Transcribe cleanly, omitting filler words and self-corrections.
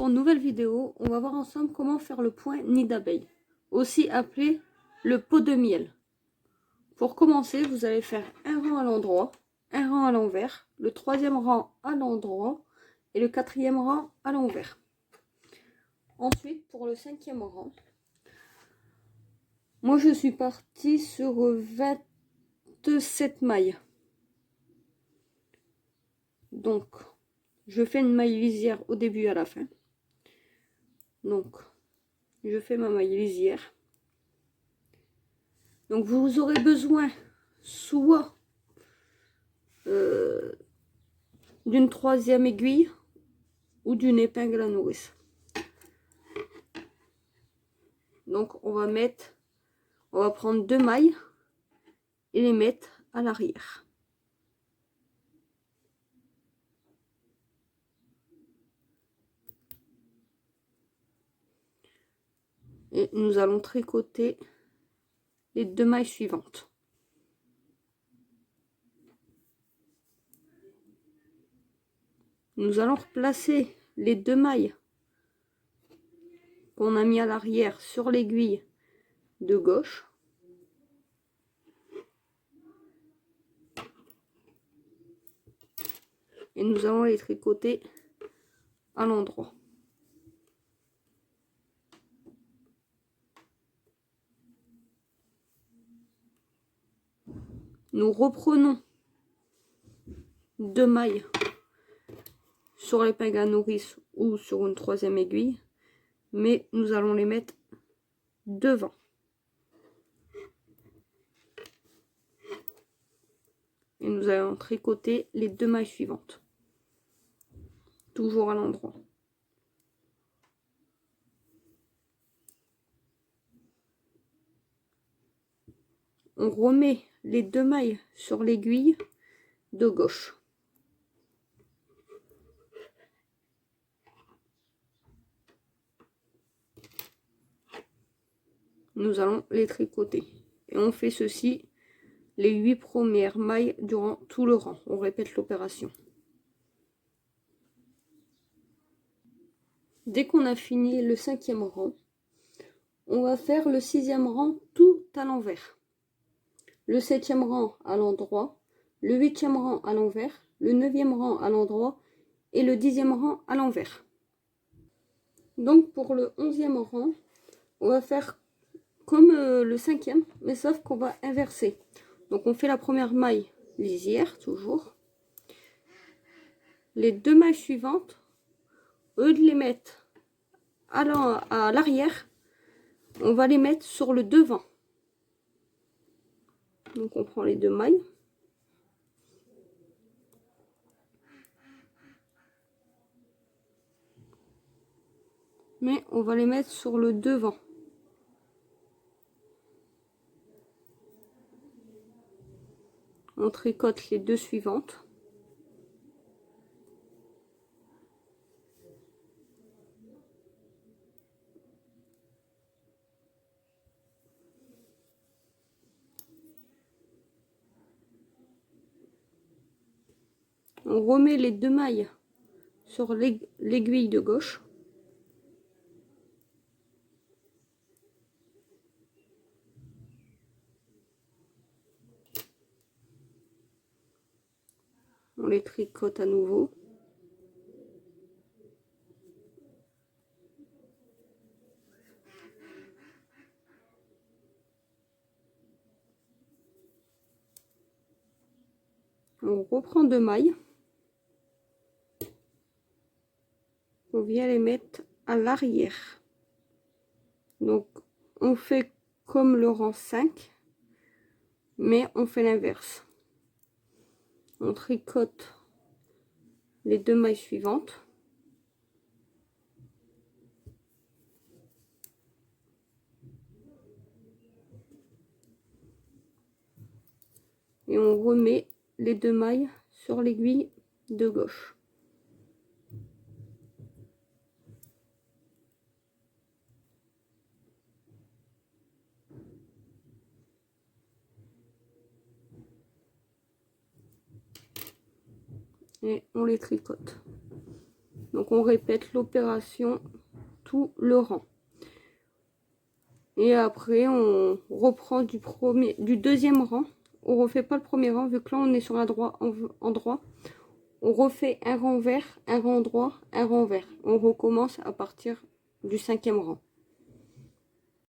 pour une nouvelle vidéo. On va voir ensemble comment faire le point nid d'abeille, aussi appelé le pot de miel. Pour commencer, vous allez faire un rang à l'endroit, un rang à l'envers, le troisième rang à l'endroit et le quatrième rang à l'envers. Ensuite, pour le cinquième rang, moi je suis partie sur 27 mailles. Donc, je fais une maille lisière au début et à la fin. Donc, je fais ma maille lisière. Donc, vous aurez besoin soit d'une troisième aiguille ou d'une épingle à nourrice. Donc, on va prendre 2 mailles et les mettre à l'arrière. Et nous allons tricoter les 2 mailles suivantes. Nous allons replacer les 2 mailles qu'on a mis à l'arrière sur l'aiguille de gauche. Et nous allons les tricoter à l'endroit. Nous reprenons 2 mailles sur l'épingle à nourrice ou sur une troisième aiguille, mais nous allons les mettre devant. Et nous allons tricoter les 2 mailles suivantes, toujours à l'endroit. On remet les 2 mailles sur l'aiguille de gauche. Nous allons les tricoter. Et on fait ceci les 8 premières mailles durant tout le rang. On répète l'opération. Dès qu'on a fini le 5e rang, on va faire le 6e rang tout à l'envers. Le 7e rang à l'endroit, le 8e rang à l'envers, le 9e rang à l'endroit et le 10e rang à l'envers. Donc pour le 11e rang, on va faire comme le 5e, mais sauf qu'on va inverser. Donc on fait la première maille lisière, toujours. Les 2 mailles suivantes, au lieu de les mettre à l'arrière, on va les mettre sur le devant. Donc on prend les 2 mailles. Mais on va les mettre sur le devant. On tricote les 2 suivantes. On remet les 2 mailles sur l'aiguille de gauche. On les tricote à nouveau. On reprend 2 mailles. On vient les mettre à l'arrière. Donc on fait comme le rang 5, mais on fait l'inverse. On tricote les 2 mailles suivantes. Et on remet les 2 mailles sur l'aiguille de gauche. Et on les tricote. Donc on répète l'opération tout le rang. Et après on reprend du deuxième rang. On refait pas le premier rang vu que là on est sur un droit en droit. On refait un rang vert, un rang droit, un rang vert. On recommence à partir du 5e rang.